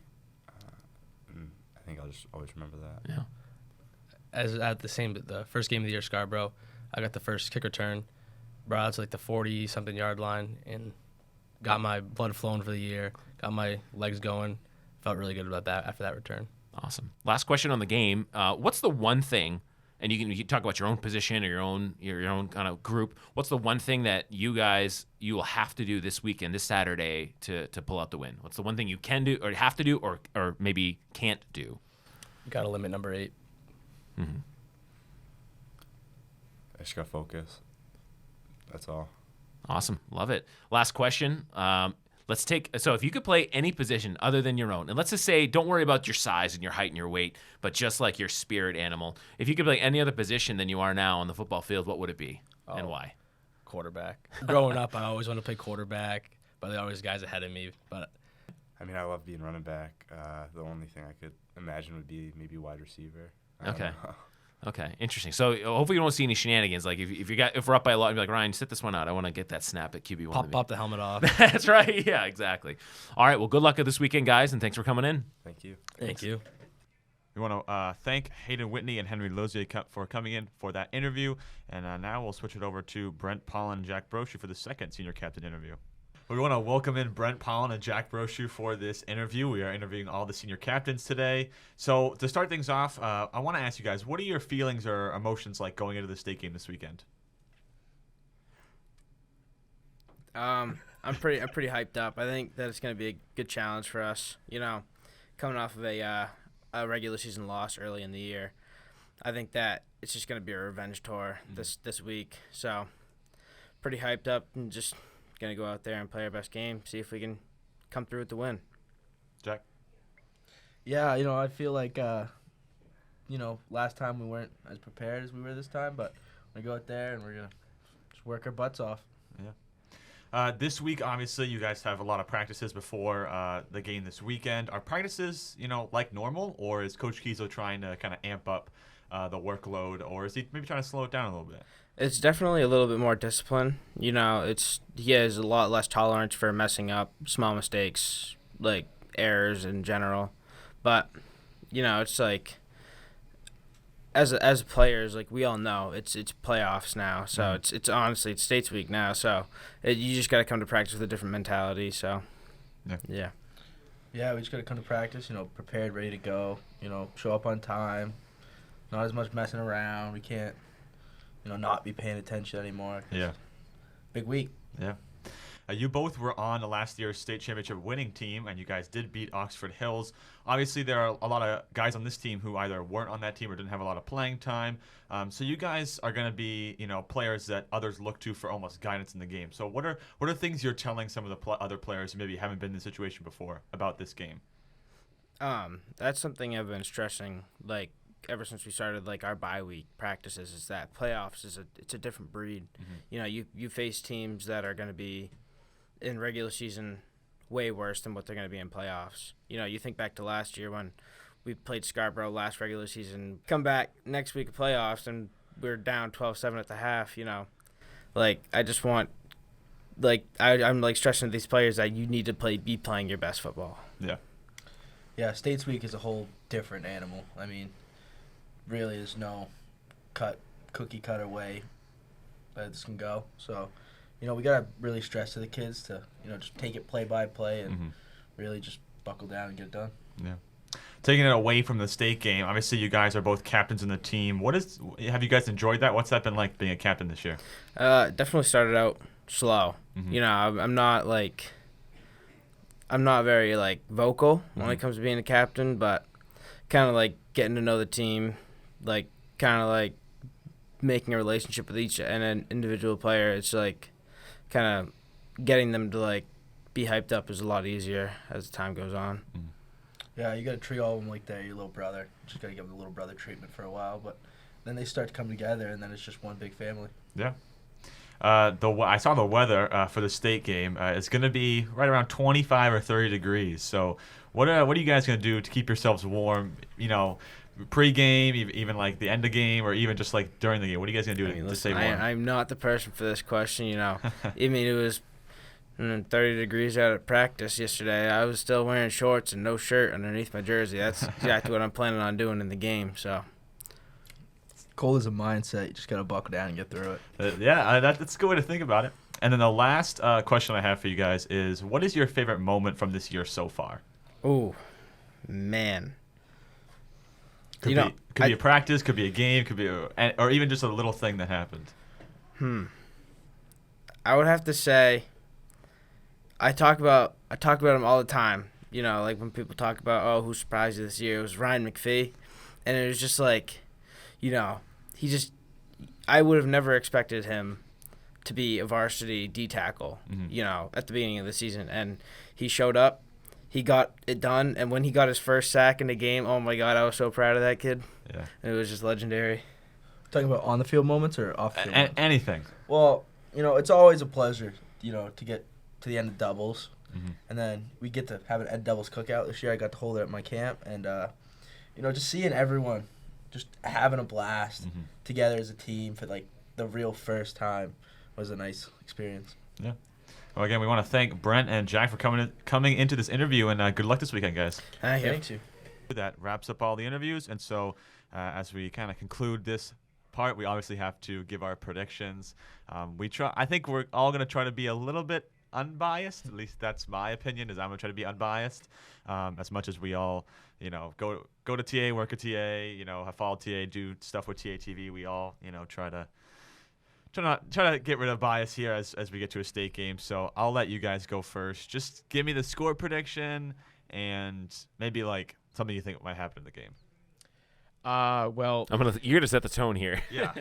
And I think I'll just always remember that. Yeah. As at the first game of the year, Scarborough, I got the first kick return, brought out to like the 40-something yard line, and got my blood flowing for the year, got my legs going. Felt really good about that after that return. Awesome. Last question on the game. What's the one thing, and you can talk about your own position or your own kind of group. What's the one thing that you will have to do this weekend, this Saturday, to pull out the win? What's the one thing you can do or have to do or maybe can't do? Got to limit number 8. Mm-hmm. I just got focus. That's all. Awesome. Love it. Last question. So if you could play any position other than your own, and let's just say, don't worry about your size and your height and your weight, but just like your spirit animal. If you could play any other position than you are now on the football field, what would it be and why? Quarterback. Growing up, I always wanted to play quarterback, but there were always guys ahead of me. But I mean, I love being running back. The only thing I could imagine would be maybe wide receiver. Okay. Okay, interesting. So hopefully you don't see any shenanigans. Like if we're up by a lot, you'd be like, Ryan, sit this one out. I want to get that snap at QB1. Pop the helmet off. That's right. Yeah, exactly. All right. Well, good luck this weekend, guys, and thanks for coming in. Thank you. Thank you. We want to thank Hayden Whitney and Henry Lozier for coming in for that interview. And now we'll switch it over to Brent Pollen and Jack Broshu for the second senior captain interview. We want to welcome in Brent Pollen and Jack Broshu for this interview. We are interviewing all the senior captains today. So to start things off, I want to ask you guys, what are your feelings or emotions like going into the state game this weekend? I'm pretty hyped up. I think that it's going to be a good challenge for us. coming off of a regular season loss early in the year. I think that it's just going to be a revenge tour this week. So pretty hyped up and just going to go out there and play our best game, see if we can come through with the win. Jack? Yeah, I feel like, last time we weren't as prepared as we were this time, but we go out there and we're going to just work our butts off. Yeah. This week, obviously, you guys have a lot of practices before the game this weekend. Are practices, like normal, or is Coach Kiesel trying to kind of amp up the workload, or is he maybe trying to slow it down a little bit? It's definitely a little bit more discipline. He has a lot less tolerance for messing up, small mistakes, like errors in general. But, it's like as players, like we all know, it's playoffs now. So it's honestly it's States Week now. So you just got to come to practice with a different mentality. So yeah. Yeah, we just got to come to practice, prepared, ready to go, show up on time, not as much messing around. We can't, not be paying attention anymore. Yeah. Big week. Yeah. You both were on the last year's state championship winning team, and you guys did beat Oxford Hills. Obviously, there are a lot of guys on this team who either weren't on that team or didn't have a lot of playing time. So you guys are going to be, players that others look to for almost guidance in the game. So what are things you're telling some of the other players who maybe haven't been in the situation before about this game? That's something I've been stressing, like, ever since we started our bye week practices, is that playoffs it's a different breed. You face teams that are going to be in regular season way worse than what they're going to be in playoffs. You think back to last year when we played Scarborough last regular season, come back next week of playoffs and we're down 12-7 at the half. I just want, I'm stressing to these players that you need to be playing your best football. Yeah, States Week is a whole different animal. I mean, really there's no cookie cutter way that this can go. So, we got to really stress to the kids to, just take it play by play and really just buckle down and get it done. Yeah. Taking it away from the state game, obviously you guys are both captains in the team. Have you guys enjoyed that? What's that been like being a captain this year? Definitely started out slow. I'm not very vocal when it comes to being a captain, but kind of getting to know the team, kind of making a relationship with each and an individual player. It's kind of getting them to be hyped up is a lot easier as the time goes on. Yeah, you got to treat all of them like they're your little brother. Just got to give them the little brother treatment for a while, but then they start to come together, and then it's just one big family. Yeah. I saw the weather for the state game. It's going to be right around 25 or 30 degrees. So what are you guys going to do to keep yourselves warm, pre-game, even the end of game, or even just during the game? What are you guys going to do to stay warm? I'm not the person for this question, it was 30 degrees out at practice yesterday. I was still wearing shorts and no shirt underneath my jersey. That's exactly what I'm planning on doing in the game. So cold is a mindset. You just got to buckle down and get through it. That's a good way to think about it. And then the last question I have for you guys is, what is your favorite moment from this year so far? Oh, man. Could be a practice, could be a game, could be or even just a little thing that happened. I would have to say, I talk about him all the time. When people talk about, who surprised you this year, it was Ryan McPhee. And it was just I would have never expected him to be a varsity D tackle, at the beginning of the season. And he showed up. He got it done, and when he got his first sack in the game, oh my God, I was so proud of that kid. Yeah, it was just legendary. Talking about on the field moments or off the field moments? Anything. Well, it's always a pleasure, to get to the end of doubles, and then we get to have an end doubles cookout this year. I got to hold it at my camp, and just seeing everyone just having a blast together as a team for the real first time was a nice experience. Yeah. Well, again, we want to thank Brent and Jack for coming into this interview, and good luck this weekend, guys. Thank you. That wraps up all the interviews, and so as we kind of conclude this part, we obviously have to give our predictions. I think we're all going to try to be a little bit unbiased. At least that's my opinion. Is I'm going to try to be unbiased, as much as we all, go to TA, work at TA, have followed TA, do stuff with TA TV. We all, try to get rid of bias here as we get to a state game. So I'll let you guys go first. Just give me the score prediction and maybe like something you think might happen in the game. Well, you're gonna set the tone here. Yeah.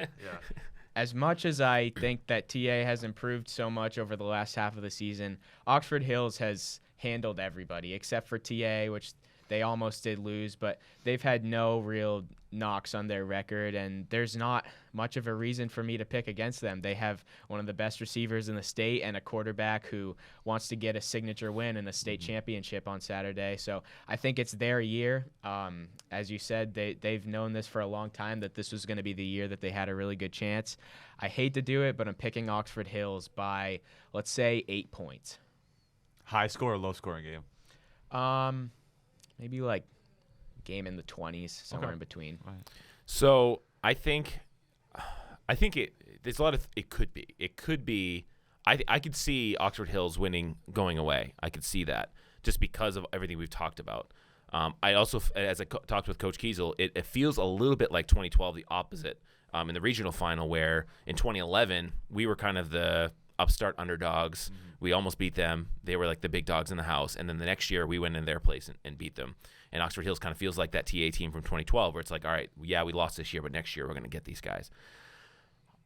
as much as I think that TA has improved so much over the last half of the season, Oxford Hills has handled everybody except for TA, which they almost did lose, but they've had no real knocks on their record, and there's not much of a reason for me to pick against them. They have one of the best receivers in the state and a quarterback who wants to get a signature win in a state championship on Saturday. So I think it's their year. As you said, they've known this for a long time, that this was going to be the year that they had a really good chance. I hate to do it, but I'm picking Oxford Hills by, let's say, 8 points. High score or low scoring game? Maybe like game in the 20s, somewhere in between. Right. So I think there's a lot of it could be. I could see Oxford Hills winning, going away. I could see that just because of everything we've talked about. I also, as I talked with Coach Kiesel, it feels a little bit like 2012, the opposite, in the regional final, where in 2011 we were kind of the upstart underdogs. Mm-hmm. We almost beat them. They were like the big dogs in the house. And then the next year we went in their place and beat them. And Oxford Hills kind of feels like that TA team from 2012, where it's like, all right, yeah, we lost this year, but next year we're going to get these guys.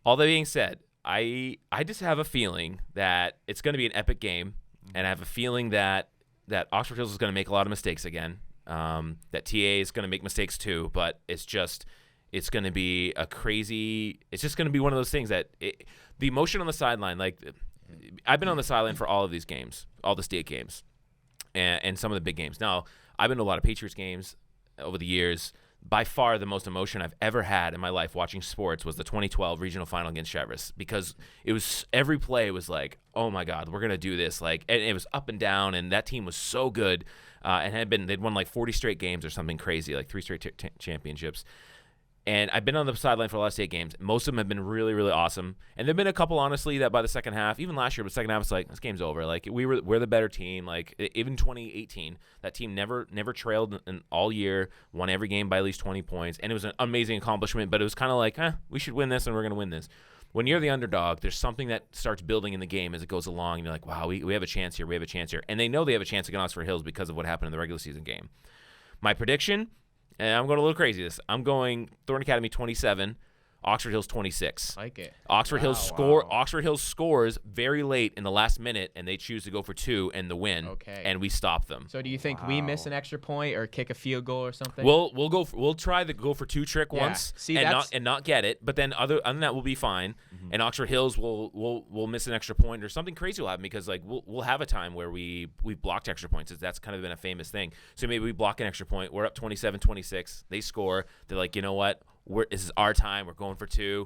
All that being said, I just have a feeling that it's going to be an epic game. And I have a feeling that Oxford Hills is going to make a lot of mistakes again. That TA is going to make mistakes too, but it's going to be it's just going to be one of those things that the emotion on the sideline, like I've been on the sideline for all of these games, all the state games and some of the big games. Now, I've been to a lot of Patriots games over the years. By far the most emotion I've ever had in my life watching sports was the 2012 regional final against Cheverus, because it was, every play was like, oh my God, we're going to do this. Like, and it was up and down, and that team was so good, and they'd won like 40 straight games or something crazy, like 3 straight championships. And I've been on the sideline for the last 8 games. Most of them have been really, really awesome. And there have been a couple, honestly, that by the second half, even last year, but second half, it's like, this game's over. Like, we're the better team. Like, even 2018, that team never trailed all year, won every game by at least 20 points. And it was an amazing accomplishment, but it was kind of like, we should win this, and we're going to win this. When you're the underdog, there's something that starts building in the game as it goes along. And you're like, wow, we have a chance here. We have a chance here. And they know they have a chance against Oxford Hills because of what happened in the regular season game. My prediction, and I'm going a little crazy this. I'm going Thorn Academy 27, Oxford Hills 26. Like it. Oxford Hills scores very late in the last minute, and they choose to go for 2 and the win. Okay. And we stop them. So do you think we miss an extra point or kick a field goal or something? We'll try the go for 2 trick once. See, and not get it. But then other than that, we'll be fine. Mm-hmm. And Oxford Hills will miss an extra point, or something crazy will happen, because like we'll have a time where we blocked extra points. That's kind of been a famous thing. So maybe we block an extra point. We're up 27-26. They score. They're like, you know what? This is our time. We're going for 2.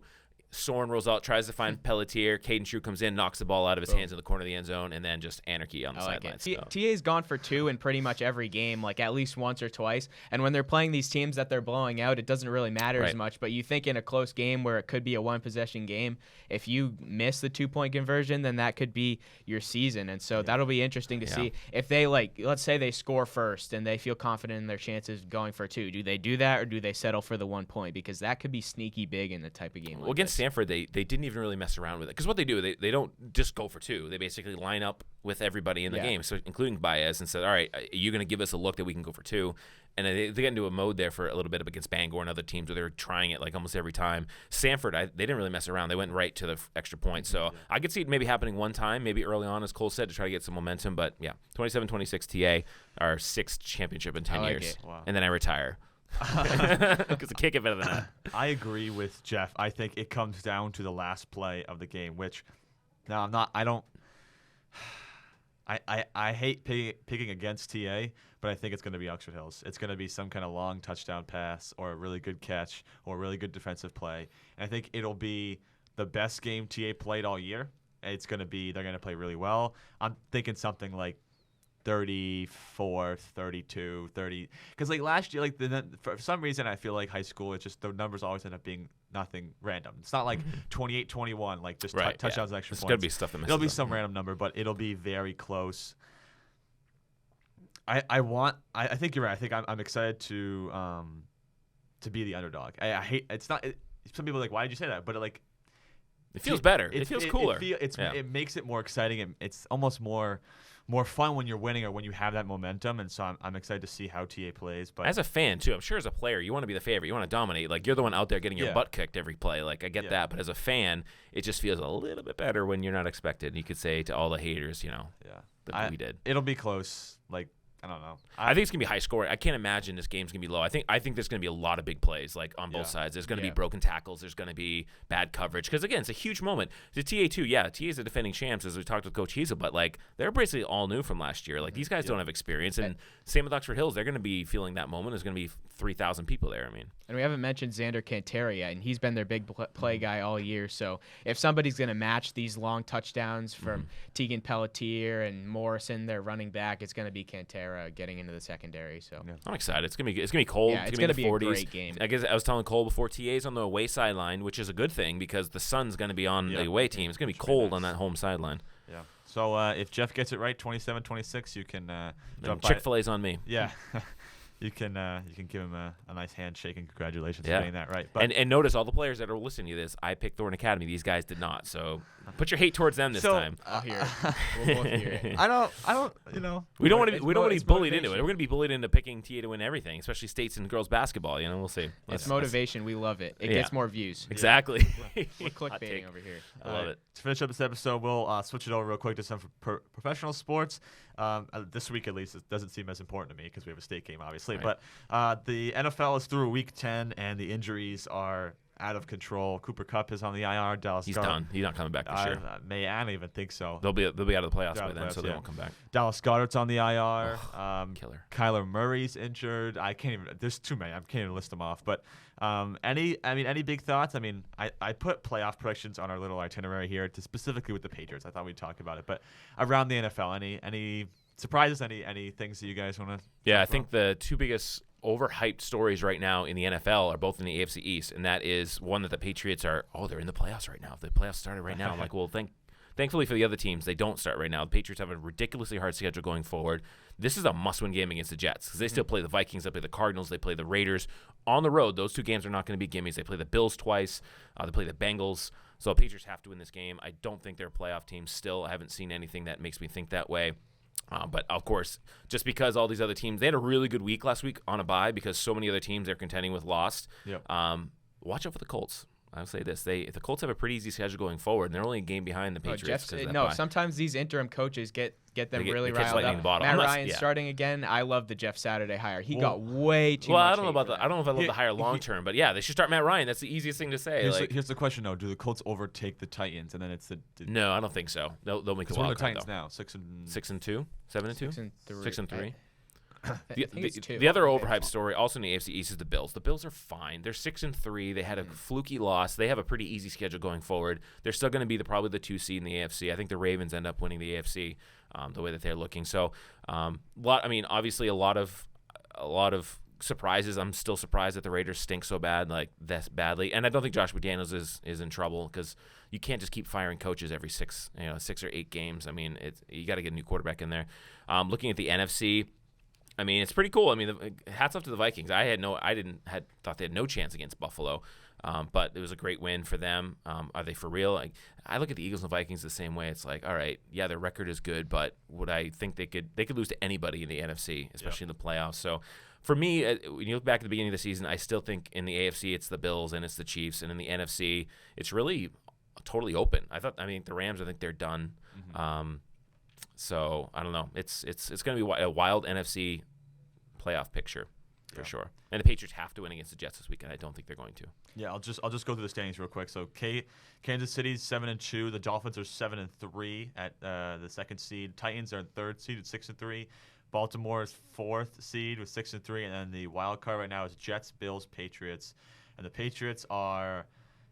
Soren rolls out, tries to find Pelletier. Caden Shrew comes in, knocks the ball out of his hands in the corner of the end zone, and then just anarchy on the sidelines. TA's gone for 2 in pretty much every game, like at least once or twice. And when they're playing these teams that they're blowing out, it doesn't really matter as much. But you think in a close game where it could be a 1-possession game, if you miss the 2-point conversion, then that could be your season. And so that'll be interesting to see. If they, let's say they score first and they feel confident in their chances going for 2, do they do that, or do they settle for the 1 point? Because that could be sneaky big in the type of game like against this. Stanford, they didn't even really mess around with it, because what they do, they don't just go for 2. They basically line up with everybody in the game, so including Baez, and said, all right, you're going to give us a look that we can go for 2. And they get into a mode there for a little bit against Bangor and other teams where they were trying it like almost every time. Stanford, they didn't really mess around. They went right to the extra point. So I could see it maybe happening one time, maybe early on, as Cole said, to try to get some momentum. But yeah, 27-26 TA, our 6th championship in 10 years. Wow. And then I retire. Because I can't get better than that. I agree with Jeff. I think it comes down to the last play of the game, which now I hate picking against TA, but I think it's going to be Oxford Hills. It's going to be some kind of long touchdown pass or a really good catch or a really good defensive play. And I think it'll be the best game TA played all year. They're going to play really well. I'm thinking something like 34, 32, 30. Because like last year, for some reason, I feel like high school, it's just the numbers always end up being nothing random. It's not like 28-21, like just touchdowns and extra points. It's got to be stuff that messes It'll be up. some random number, but it'll be very close. I think you're right. I think I'm excited to be the underdog. I hate, it's not, some people are like, why did you say that? But it feels better. It feels cooler. It makes it more exciting, and it's almost more more fun when you're winning or when you have that momentum. And so I'm excited to see how TA plays. But as a fan too, I'm sure as a player, you want to be the favorite. You want to dominate. Like you're the one out there getting your Yeah. butt kicked every play. Like I get that, but as a fan, it just feels a little bit better when you're not expected. You could say to all the haters, that we did. It'll be close. Like, I don't know. I think it's gonna be high scoring. I can't imagine this game's gonna be low. I think there's gonna be a lot of big plays, like on both sides. There's gonna be broken tackles. There's gonna be bad coverage. Because again, it's a huge moment. The TA too. Yeah, TA is the defending champs, as we talked with Coach Kiesel, but like they're basically all new from last year. Like these guys don't have experience, and same with Oxford Hills. They're gonna be feeling that moment. There's gonna be 3,000 people there. I mean, and we haven't mentioned Xander Cantera yet, and he's been their big play guy all year. So if somebody's gonna match these long touchdowns from Tegan Pelletier and Morrison, their running back, it's gonna be Cantera getting into the secondary. So I'm excited. It's gonna be cold. Yeah, it's gonna be be in a the 40s. great game. I guess I was telling Cole before, TA's on the away sideline, which is a good thing because the sun's gonna be on the away team. It's gonna be cold on that home sideline. Yeah. So if Jeff gets it right, 27-26, you can jump by. Chick-fil-A's on me. Yeah. You can give him a nice handshake and congratulations for getting that right. But and notice all the players that are listening to this, I picked Thorne Academy. These guys did not. So put your hate towards them this time. I'll hear it. We'll both hear it. I don't. We don't want to be bullied into it. motivation. We're going to be bullied into picking TA to win everything, especially states and girls basketball. We'll see. It's motivation. We love it. It gets more views. Exactly. We're clickbaiting over here. I love it. To finish up this episode, we'll switch it over real quick to some professional sports. This week, at least, it doesn't seem as important to me because we have a state game, obviously. Right. But the NFL is through week 10, and the injuries are out of control. Cooper Kupp is on the IR. Dallas He's Goedert, done. He's not coming back this year. I don't even think so. They'll be out of the playoffs They're by out then, of so the they playoffs, won't come back. Dallas Goedert's on the IR. Killer. Kyler Murray's injured. I can't even. There's too many. I can't even list them off. But any big thoughts? I mean, I put playoff predictions on our little itinerary here to specifically with the Patriots. I thought we'd talk about it. But around the NFL, any surprises? Any things that you guys want to? Yeah, I think the two biggest overhyped stories right now in the NFL are both in the AFC East, and that is one that the Patriots are. Oh, they're in the playoffs right now. The playoffs started right now. I'm like, well, thankfully for the other teams, they don't start right now. The Patriots have a ridiculously hard schedule going forward. This is a must-win game against the Jets because they still play the Vikings, they play the Cardinals, they play the Raiders on the road. Those two games are not going to be gimmies. They play the Bills twice. They play the Bengals. So the Patriots have to win this game. I don't think they're a playoff team still. I haven't seen anything that makes me think that way. But, of course, just because all these other teams, they had a really good week last week on a bye because so many other teams they're contending with lost. Yep. Watch out for the Colts. I'll say this. The Colts have a pretty easy schedule going forward, and they're only a game behind the Patriots. Sometimes these interim coaches get them really catch riled lightning in up. the bottle. Matt Ryan starting again. I love the Jeff Saturday hire. He got way too much. Well, I don't know about that. I don't know if I love the hire long term, but yeah, they should start Matt Ryan. That's the easiest thing to say. Here's the question though: do the Colts overtake the Titans, and then it's the No, I don't think so. They'll make the what are wild the card Titans though. now? 6-2, 7-2, 6 and 3. 6-3. I think it's 2. The other overhyped story, also in the AFC East, is the Bills. The Bills are fine. They're 6-3. They had a fluky loss. They have a pretty easy schedule going forward. They're still going to be probably the 2 seed in the AFC. I think the Ravens end up winning the AFC the way that they're looking. So, obviously a lot of surprises. I'm still surprised that the Raiders stink so bad, like this badly. And I don't think Josh McDaniels is in trouble because you can't just keep firing coaches every 6 or 8 games. I mean, you got to get a new quarterback in there. Looking at the NFC. I mean, it's pretty cool. I mean, hats off to the Vikings. Thought they had no chance against Buffalo, but it was a great win for them. Are they for real? I look at the Eagles and the Vikings the same way. It's like, all right, yeah, their record is good, but would I think they could lose to anybody in the NFC, especially in the playoffs? So, for me, when you look back at the beginning of the season, I still think in the AFC it's the Bills and it's the Chiefs, and in the NFC it's really totally open. The Rams, I think they're done. Mm-hmm. So I don't know. It's going to be a wild NFC playoff picture for sure. And the Patriots have to win against the Jets this weekend. I don't think they're going to. Yeah, I'll just go through the standings real quick. So Kansas City's 7-2. The Dolphins are 7-3 at the 2nd seed. Titans are 3rd seed at 6-3. Baltimore is 4th seed with 6-3, and then the wild card right now is Jets, Bills, Patriots, and the Patriots are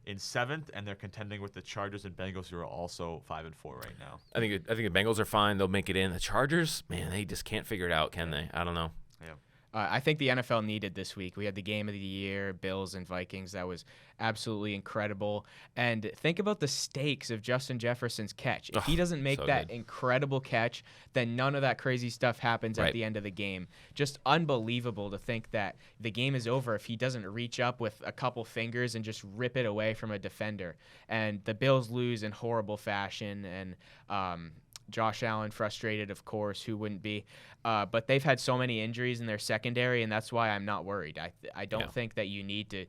in 7th, and they're contending with the Chargers and Bengals, who are also 5-4 right now. I think the Bengals are fine; they'll make it in. The Chargers, man, they just can't figure it out, can they? I don't know. Yeah. I think the NFL needed this week. We had the game of the year, Bills and Vikings. That was absolutely incredible. And think about the stakes of Justin Jefferson's catch. If he doesn't make that incredible catch, then none of that crazy stuff happens at the end of the game. Just unbelievable to think that the game is over if he doesn't reach up with a couple fingers and just rip it away from a defender. And the Bills lose in horrible fashion. And Josh Allen frustrated, of course. Who wouldn't be? But they've had so many injuries in their secondary, and that's why I'm not worried. I don't think that you need to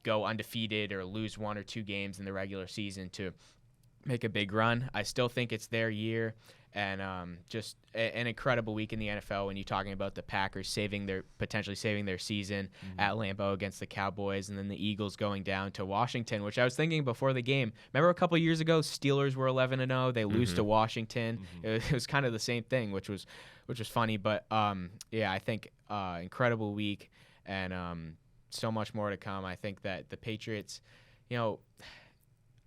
go undefeated or lose 1 or 2 games in the regular season to make a big run. I still think it's their year, and just an incredible week in the NFL when you're talking about the Packers potentially saving their season at Lambeau against the Cowboys, and then the Eagles going down to Washington, which I was thinking before the game. Remember a couple years ago, Steelers were 11-0. They lose to Washington. It was kind of the same thing, which was funny. But I think incredible week, and so much more to come. I think that the Patriots,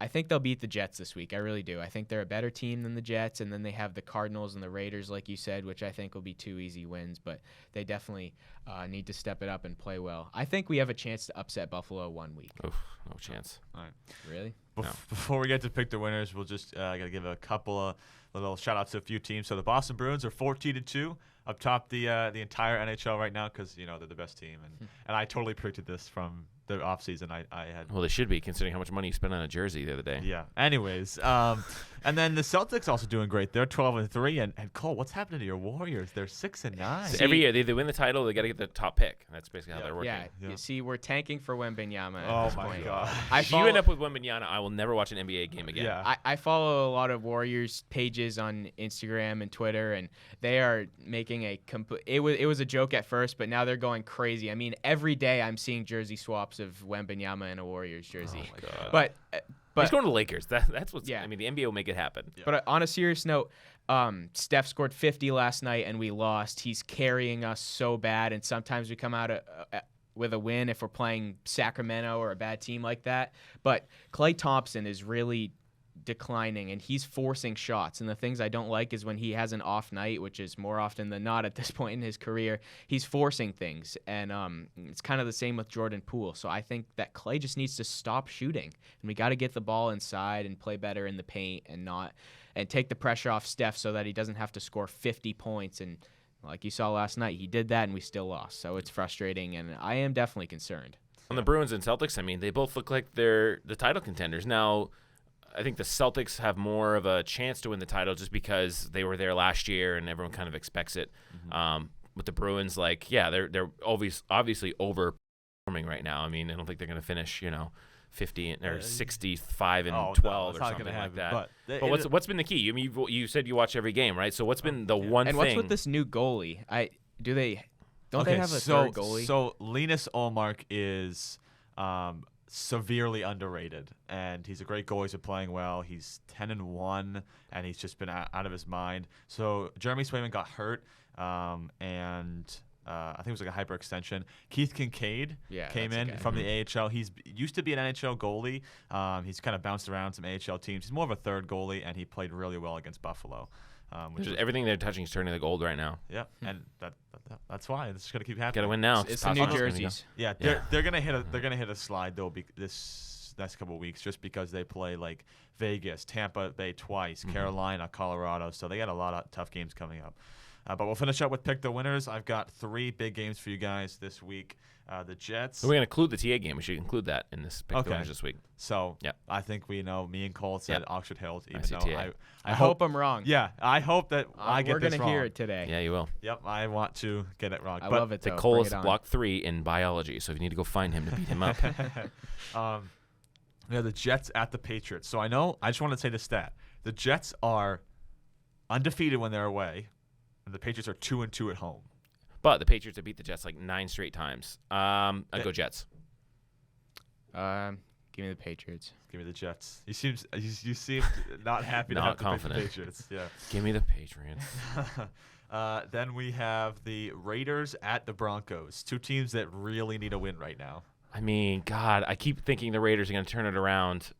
I think they'll beat the Jets this week. I really do. I think they're a better team than the Jets, and then they have the Cardinals and the Raiders, like you said, which I think will be 2 easy wins, but they definitely need to step it up and play well. I think we have a chance to upset Buffalo 1 week. Oof, no chance. All right. Really? Before we get to pick the winners, we'll just got to give a couple of little shout-outs to a few teams. So the Boston Bruins are 14-2 up top the entire NHL right now because, they're the best team. And I totally predicted this from the offseason. I had. Well, they should be, considering how much money you spent on a jersey the other day. Yeah. Anyways, and then the Celtics also doing great. They're 12-3. And Cole, what's happening to your Warriors? They're 6-9. So every year they win the title, they got to get the top pick. That's basically how they're working. Yeah. You see, we're tanking for Wembanyama. Oh my God! If you end up with Wembanyama, I will never watch an NBA game again. Yeah. I follow a lot of Warriors pages on Instagram and Twitter, and they are making a it was a joke at first, but now they're going crazy. I mean, every day I'm seeing jersey swaps of Wembanyama in a Warriors jersey. Oh my God. But he's going to the Lakers. That's what's. Yeah. I mean, the NBA will make it happen. Yeah. But on a serious note, Steph scored 50 last night and we lost. He's carrying us so bad, and sometimes we come out with a win if we're playing Sacramento or a bad team like that. But Klay Thompson is really declining, and he's forcing shots. And the things I don't like is when he has an off night, which is more often than not at this point in his career, he's forcing things. And it's kind of the same with Jordan Poole. So I think that Klay just needs to stop shooting, and we got to get the ball inside and play better in the paint and take the pressure off Steph so that he doesn't have to score 50 points. And like you saw last night, he did that and we still lost. So it's frustrating, and I am definitely concerned. On the Bruins and Celtics, I mean, they both look like they're the title contenders. Now, I think the Celtics have more of a chance to win the title just because they were there last year and everyone kind of expects it. With the Bruins, they're obviously overperforming right now. I mean, I don't think they're going to finish, 50 or 65 and 12 or something like that. But what's been the key? I mean, you said you watch every game, right? So what's been the one and thing? And what's with this new goalie? Don't they have a third goalie? So Linus Ullmark is severely underrated, and he's a great goalie. He's been playing well. He's 10-1, and he's just been out of his mind. So Jeremy Swayman got hurt, and I think it was like a hyperextension. Keith Kincaid came in from the AHL. He's used to be an NHL goalie. He's kind of bounced around some AHL teams. He's more of a third goalie, and he played really well against Buffalo. Everything they're touching is turning to gold right now. Yeah, and that's why it's going to keep happening. Got to win now. It's the New Jerseys. Yeah, they're going to hit a slide though this next couple of weeks just because they play like Vegas, Tampa Bay twice, Carolina, Colorado. So they got a lot of tough games coming up. But we'll finish up with pick the winners. I've got 3 big games for you guys this week. The Jets. We're going to include the TA game. We should include that in this pick the winners this week. So I think me and Cole said Oxford Hills, even though I hope I'm wrong. Yeah, I hope that I get this wrong. We're going to hear it today. Yeah, you will. Yep, I want to get it wrong. I love it, though. Cole is block 3 in biology, so if you need to go find him to beat him up. The Jets at the Patriots. So I just want to say the stat. The Jets are undefeated when they're away, and the Patriots are 2-2 at home. But the Patriots have beat the Jets like 9 straight times. I'd go Jets. Give me the Patriots. Give me the Jets. You seem not happy to have to pick the Patriots. Yeah. Give me the Patriots. Then we have the Raiders at the Broncos. 2 teams that really need a win right now. I mean, God, I keep thinking the Raiders are going to turn it around.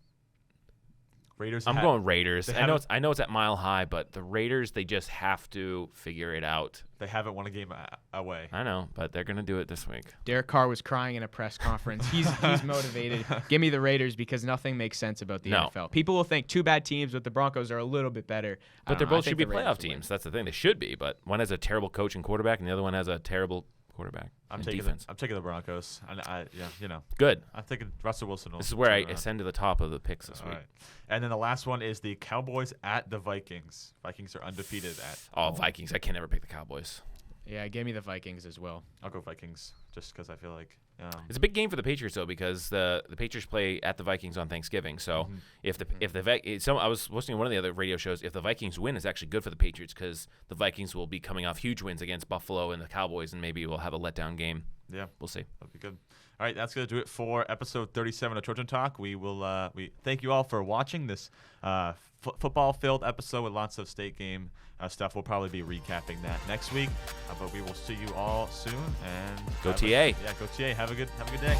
I'm going Raiders. I know it's at Mile High, but the Raiders, they just have to figure it out. They haven't won a game away. I know, but they're going to do it this week. Derek Carr was crying in a press conference. He's motivated. Give me the Raiders because nothing makes sense about the NFL. People will think 2 bad teams, but the Broncos are a little bit better. But they both should be playoff teams. That's the thing. They should be, but one has a terrible coach and quarterback, and the other one has a terrible quarterback. I'm and taking defense. I'm taking the Broncos. Good. I'm thinking Russell Wilson. This is where I turn around. ascend to the top of the picks this All week. right. And then the last one is the Cowboys at the Vikings. Vikings are undefeated at. Oh, Vikings. I can never pick the Cowboys. Yeah, give me the Vikings as well. I'll go Vikings just because I feel like. It's a big game for the Patriots though, because the Patriots play at the Vikings on Thanksgiving. So if I was listening to one of the other radio shows, if the Vikings win, it's actually good for the Patriots because the Vikings will be coming off huge wins against Buffalo and the Cowboys, and maybe we'll have a letdown game. Yeah, we'll see. That'd be good. All right, that's gonna do it for episode 37 of Trojan Talk. We will we thank you all for watching this football-filled episode with lots of state game stuff. We'll probably be recapping that next week, but we will see you all soon. And Go TA. Go TA. Have a good day.